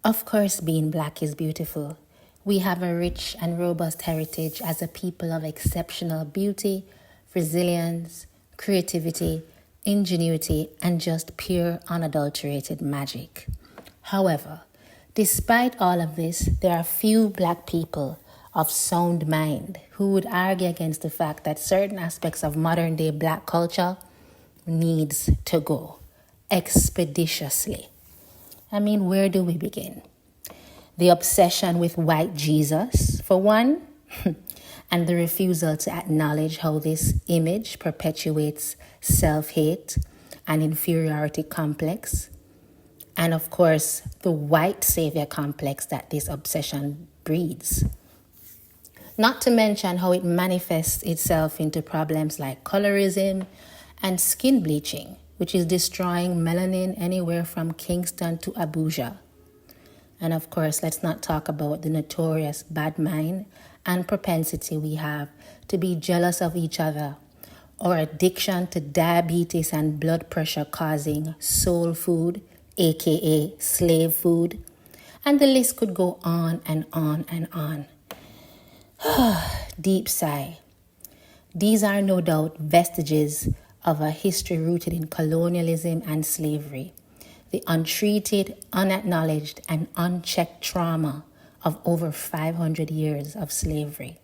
Of course, being black is beautiful. We have a rich and robust heritage as a people of exceptional beauty, resilience, creativity, ingenuity, and just pure, unadulterated magic. However, despite all of this, there are few black people of sound mind who would argue against the fact that certain aspects of modern day black culture needs to go expeditiously. I mean, where do we begin? The obsession with white Jesus, for one, and the refusal to acknowledge how this image perpetuates self-hate and inferiority complex. And of course, the white savior complex that this obsession breeds. Not to mention how it manifests itself into problems like colorism and skin bleaching, which is destroying melanin anywhere from Kingston to Abuja. And of course, let's not talk about the notorious bad mind and propensity we have to be jealous of each other, or addiction to diabetes and blood pressure causing soul food, aka slave food. And the list could go on and on and on. Deep sigh. These are no doubt vestiges of a history rooted in colonialism and slavery, the untreated, unacknowledged, and unchecked trauma of over 500 years of slavery.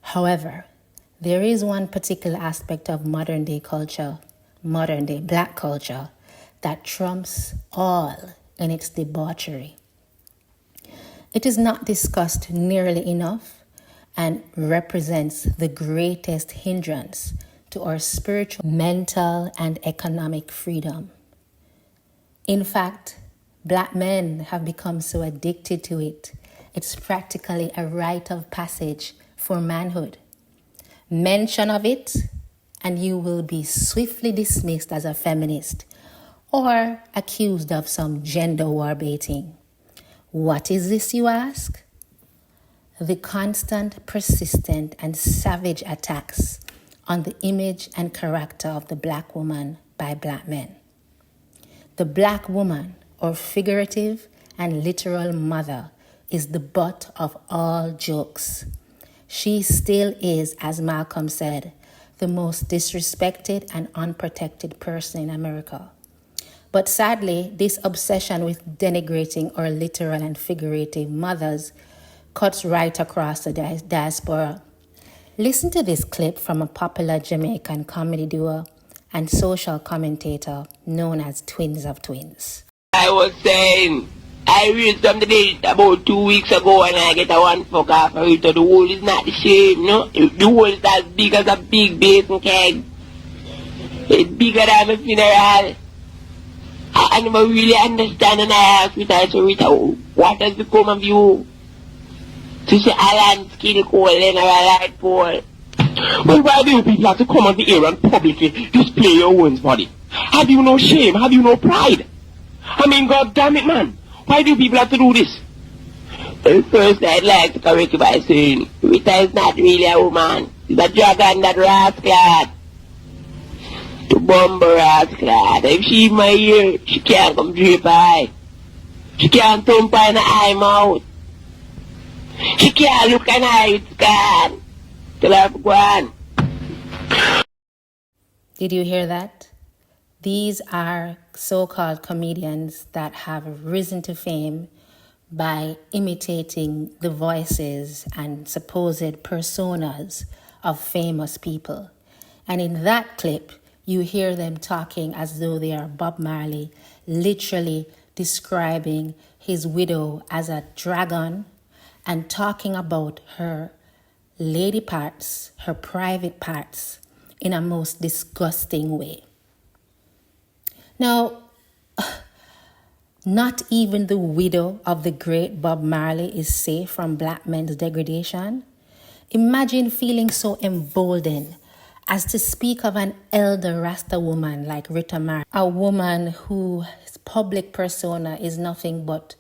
However, there is one particular aspect of modern day culture, modern day black culture, that trumps all in its debauchery. It is not discussed nearly enough and represents the greatest hindrance to our spiritual, mental, and economic freedom. In fact, black men have become so addicted to it, it's practically a rite of passage for manhood. Mention of it, and you will be swiftly dismissed as a feminist or accused of some gender war baiting. What is this, you ask? The constant, persistent, and savage attacks on the image and character of the black woman by black men. The black woman, or figurative and literal mother, is the butt of all jokes. She still is, as Malcolm said, the most disrespected and unprotected person in America. But sadly, this obsession with denigrating our literal and figurative mothers cuts right across the diaspora. Listen to this clip from a popular Jamaican comedy duo and social commentator known as Twins of Twins. I was saying, I read something about 2 weeks ago and I get a one fuck off of it. The hole is not the same, no? The hole is as big as a big basin keg. It's bigger than a funeral. I never really understand, and I asked Rita, so Rita, what has become of you? To say Alan skill coal in or a light pole. Well, why do you people have to come on the air and publicly display your own body? Have you no shame? Have you no pride? I mean, God damn it, man. Why do you people have to do this? Well, first, I'd like to correct you by saying, Rita is not really a woman. She's a dragon that rascal. The bomber rascal. If she in my ear, she can't come drape eye. She can't thump her in the eye mouth. She can't look an eye with scan. Tell her to go on. Did you hear that? These are so-called comedians that have risen to fame by imitating the voices and supposed personas of famous people. And in that clip, you hear them talking as though they are Bob Marley, literally describing his widow as a dragon and talking about her lady parts, her private parts, in a most disgusting way. Now, not even the widow of the great Bob Marley is safe from black men's degradation. Imagine feeling so emboldened as to speak of an elder Rasta woman like Rita Marley, a woman whose public persona is nothing but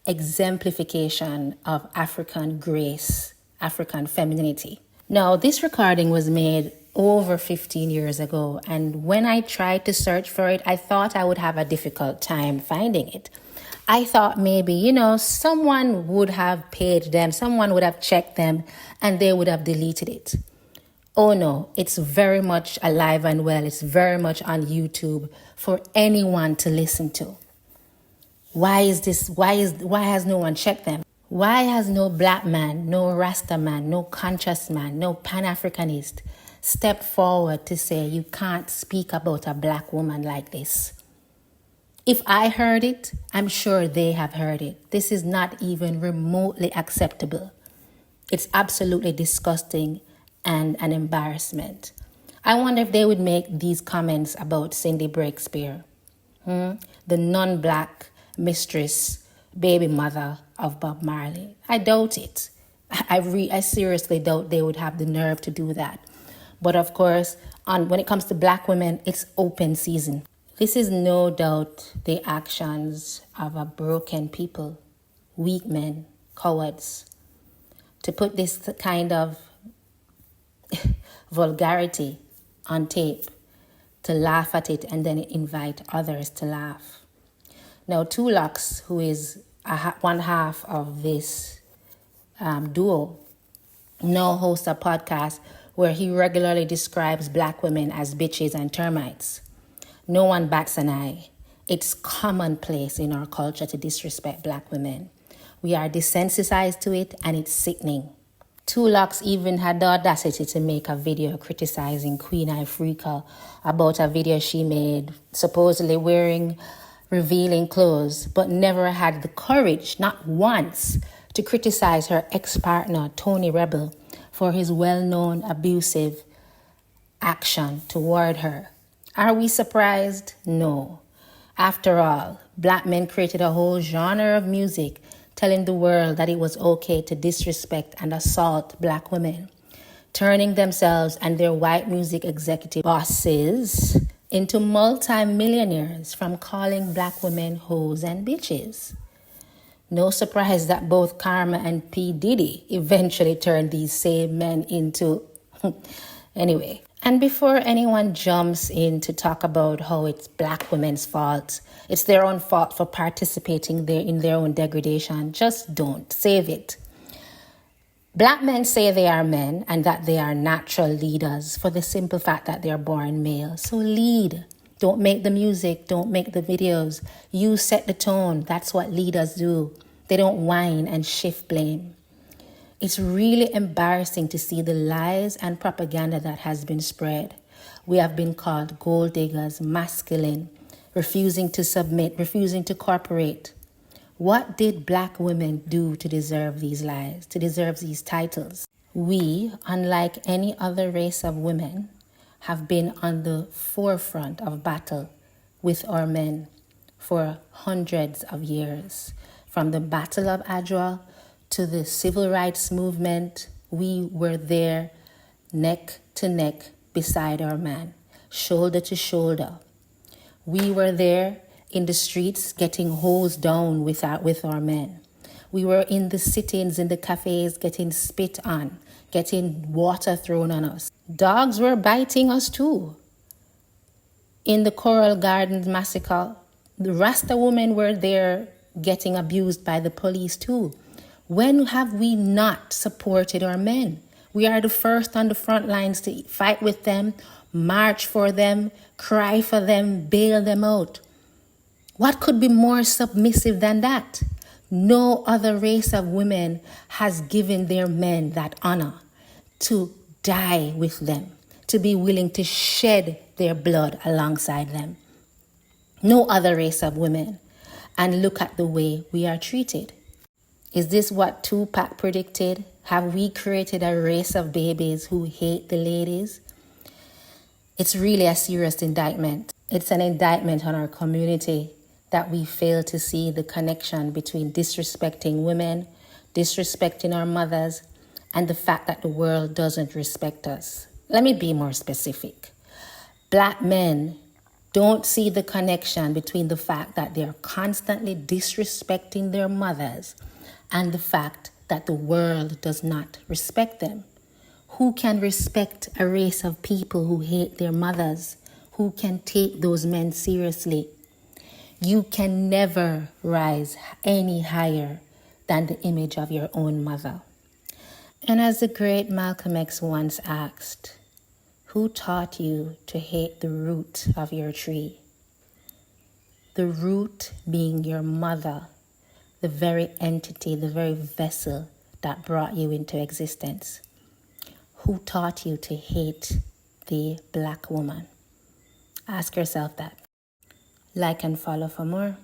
exemplification of African grace, African femininity. Now, this recording was made over 15 years ago. And when I tried to search for it, I thought I would have a difficult time finding it. I thought maybe, someone would have paid them, someone would have checked them, and they would have deleted it. Oh no, it's very much alive and well. It's very much on YouTube for anyone to listen to. Why has no one checked them? Why has no black man, no Rasta man, no conscious man, no Pan-Africanist stepped forward to say you can't speak about a black woman like this? If I heard it, I'm sure they have heard it. This is not even remotely acceptable. It's absolutely disgusting and an embarrassment. I wonder if they would make these comments about Cindy Breakspear, the non-black mistress, baby mother of Bob Marley. I doubt it. I seriously doubt they would have the nerve to do that. But of course, when it comes to black women, it's open season. This is no doubt the actions of a broken people, weak men, cowards. To put this kind of vulgarity on tape, to laugh at it and then invite others to laugh. Now, Tulux, who is one half of this duo, now hosts a podcast where he regularly describes black women as bitches and termites. No one bats an eye. It's commonplace in our culture to disrespect black women. We are desensitized to it, and it's sickening. Tulux even had the audacity to make a video criticizing Queen Ifrica about a video she made supposedly wearing revealing clothes, but never had the courage, not once, to criticize her ex-partner, Tony Rebel, for his well-known abusive action toward her. Are we surprised? No. After all, black men created a whole genre of music telling the world that it was okay to disrespect and assault black women, turning themselves and their white music executive bosses into multi-millionaires from calling black women hoes and bitches. No surprise that both Karma and P. Diddy eventually turned these same men into... Anyway, and before anyone jumps in to talk about how it's black women's fault, it's their own fault for participating in their own degradation, just don't. Save it. Black men say they are men and that they are natural leaders for the simple fact that they're born male. So lead. Don't make the music. Don't make the videos. You set the tone. That's what leaders do. They don't whine and shift blame. It's really embarrassing to see the lies and propaganda that has been spread. We have been called gold diggers, masculine, refusing to submit, refusing to cooperate. What did black women do to deserve these lies, to deserve these titles? We, unlike any other race of women, have been on the forefront of battle with our men for hundreds of years. From the Battle of Adwa to the Civil Rights Movement, we were there neck to neck beside our man, shoulder to shoulder. We were there in the streets getting hosed down with our men. We were in the sit-ins, in the cafes, getting spit on, getting water thrown on us. Dogs were biting us too. In the Coral Gardens massacre, the Rasta women were there getting abused by the police too. When have we not supported our men? We are the first on the front lines to fight with them, march for them, cry for them, bail them out. What could be more submissive than that? No other race of women has given their men that honor to die with them, to be willing to shed their blood alongside them. No other race of women. And look at the way we are treated. Is this what Tupac predicted? Have we created a race of babies who hate the ladies? It's really a serious indictment. It's an indictment on our community that we fail to see the connection between disrespecting women, disrespecting our mothers, and the fact that the world doesn't respect us. Let me be more specific. Black men don't see the connection between the fact that they're constantly disrespecting their mothers and the fact that the world does not respect them. Who can respect a race of people who hate their mothers? Who can take those men seriously? You can never rise any higher than the image of your own mother. And as the great Malcolm X once asked, who taught you to hate the root of your tree? The root being your mother, the very entity, the very vessel that brought you into existence. Who taught you to hate the black woman? Ask yourself that. Like and follow for more.